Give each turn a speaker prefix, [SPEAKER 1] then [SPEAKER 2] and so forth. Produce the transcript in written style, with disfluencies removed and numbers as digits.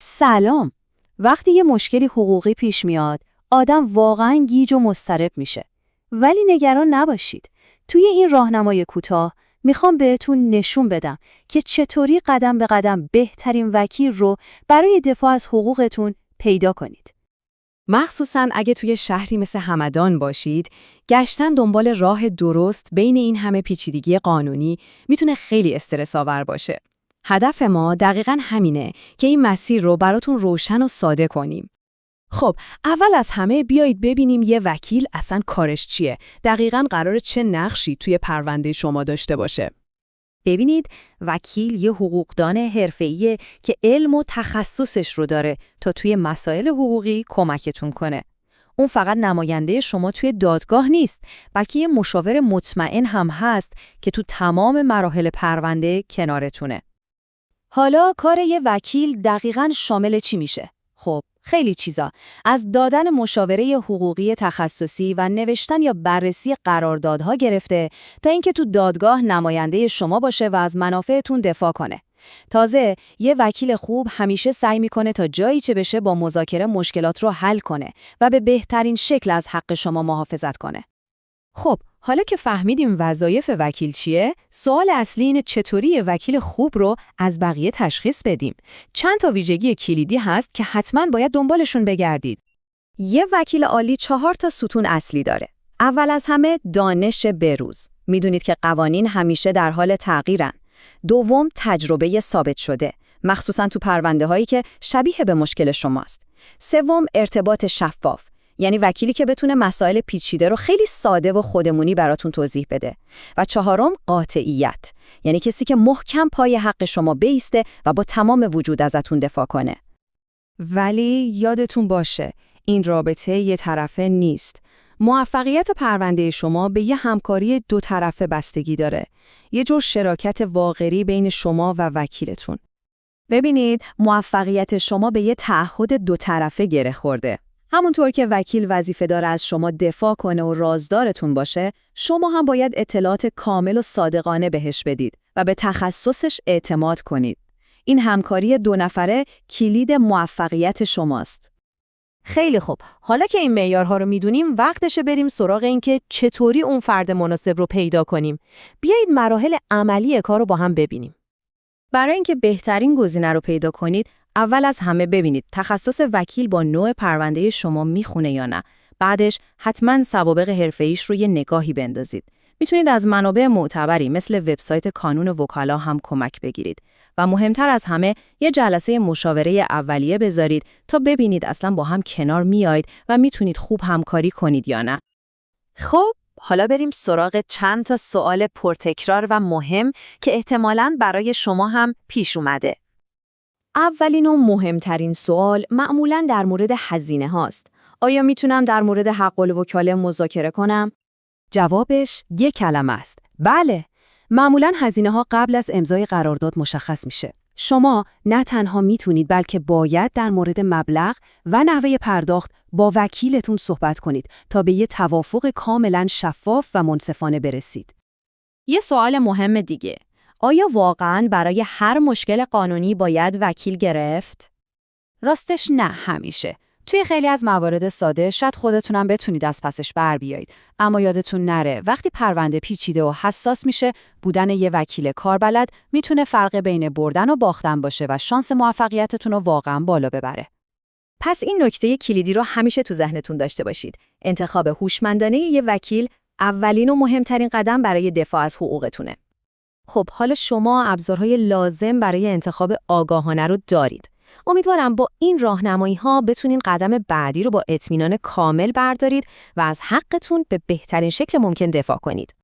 [SPEAKER 1] سلام. وقتی یه مشکلی حقوقی پیش میاد، آدم واقعاً گیج و مضطرب میشه. ولی نگران نباشید. توی این راهنمای کوتاه میخوام بهتون نشون بدم که چطوری قدم به قدم بهترین وکیل رو برای دفاع از حقوقتون پیدا کنید.
[SPEAKER 2] مخصوصاً اگه توی شهری مثل همدان باشید، گشتن دنبال راه درست بین این همه پیچیدگی قانونی میتونه خیلی استرس آور باشه. هدف ما دقیقاً همینه که این مسیر رو براتون روشن و ساده کنیم. خب، اول از همه بیایید ببینیم یه وکیل اصلاً کارش چیه؟ دقیقاً قراره چه نقشی توی پرونده شما داشته باشه؟
[SPEAKER 3] ببینید، وکیل یه حقوقدان حرفه‌ایه که علم و تخصصش رو داره تا توی مسائل حقوقی کمکتون کنه. اون فقط نماینده شما توی دادگاه نیست، بلکه یه مشاور مطمئن هم هست که تو تمام مراحل پرونده کنارتونه.
[SPEAKER 1] حالا کار یه وکیل دقیقاً شامل چی میشه؟ خب، خیلی چیزا. از دادن مشاوره حقوقی تخصصی و نوشتن یا بررسی قراردادها گرفته تا اینکه تو دادگاه نماینده شما باشه و از منافعتون دفاع کنه. تازه یه وکیل خوب همیشه سعی میکنه تا جایی چه بشه با مذاکره مشکلات رو حل کنه و به بهترین شکل از حق شما محافظت کنه.
[SPEAKER 2] خب، حالا که فهمیدیم وظایف وکیل چیه، سوال اصلی اینه چطوری یه وکیل خوب رو از بقیه تشخیص بدیم. چند تا ویژگی کلیدی هست که حتما باید دنبالشون بگردید.
[SPEAKER 3] یه وکیل عالی 4 تا ستون اصلی داره. اول از همه دانش بروز. میدونید که قوانین همیشه در حال تغییرن. دوم، تجربه ثابت شده، مخصوصاً تو پرونده هایی که شبیه به مشکل شماست. سوم، ارتباط شفاف. یعنی وکیلی که بتونه مسائل پیچیده رو خیلی ساده و خودمونی براتون توضیح بده. و چهارم، قاطعیت. یعنی کسی که محکم پای حق شما بایسته و با تمام وجود ازتون دفاع کنه.
[SPEAKER 2] ولی یادتون باشه، این رابطه یه طرفه نیست. موفقیت پرونده شما به یه همکاری 2 طرفه بستگی داره. یه جور شراکت واقعی بین شما و وکیلتون.
[SPEAKER 1] ببینید، موفقیت شما به یه تعهد 2 طرفه گره خورده. همونطور که وکیل وظیفه داره از شما دفاع کنه و رازدارتون باشه، شما هم باید اطلاعات کامل و صادقانه بهش بدید و به تخصصش اعتماد کنید. این همکاری 2 نفره کلید موفقیت شماست. خیلی خوب. حالا که این معیارها رو میدونیم، وقتشه بریم سراغ این که چطوری اون فرد مناسب رو پیدا کنیم. بیایید مراحل عملی کار رو با هم ببینیم. برای اینکه بهترین گزینه رو پیدا کنید، اول از همه ببینید تخصص وکیل با نوع پرونده شما میخونه یا نه. بعدش حتما سوابق حرفه‌ایش رو یه نگاهی بندازید. میتونید از منابع معتبری مثل وبسایت کانون وکلا هم کمک بگیرید. و مهمتر از همه، یه جلسه مشاوره اولیه بذارید تا ببینید اصلا با هم کنار میایید و میتونید خوب همکاری کنید یا نه.
[SPEAKER 3] خب، حالا بریم سراغ چند تا سوال پرتکرار و مهم که احتمالاً برای شما هم پیش اومده.
[SPEAKER 1] اولین و مهمترین سوال معمولاً در مورد هزینه هاست. آیا میتونم در مورد حق الوکاله مذاکره کنم؟
[SPEAKER 2] جوابش یک کلمه است. بله. معمولاً هزینه ها قبل از امضای قرارداد مشخص میشه. شما نه تنها میتونید بلکه باید در مورد مبلغ و نحوه پرداخت با وکیلتون صحبت کنید تا به یه توافق کاملاً شفاف و منصفانه برسید.
[SPEAKER 1] یه سوال مهم دیگه. آیا واقعاً برای هر مشکل قانونی باید وکیل گرفت؟ راستش نه همیشه. توی خیلی از موارد ساده شاید خودتونم بتونید از پسش بر بیایید. اما یادتون نره وقتی پرونده پیچیده و حساس میشه، بودن یه وکیل کاربلد میتونه فرق بین بردن و باختن باشه و شانس موفقیتتون رو واقعاً بالا ببره. پس این نکته کلیدی رو همیشه تو ذهنتون داشته باشید. انتخاب هوشمندانه یه وکیل اولین و مهمترین قدم برای دفاع از حقوقتونه. خب، حالا شما ابزارهای لازم برای انتخاب آگاهانه رو دارید. امیدوارم با این راهنمایی‌ها بتونین قدم بعدی رو با اطمینان کامل بردارید و از حقتون به بهترین شکل ممکن دفاع کنید.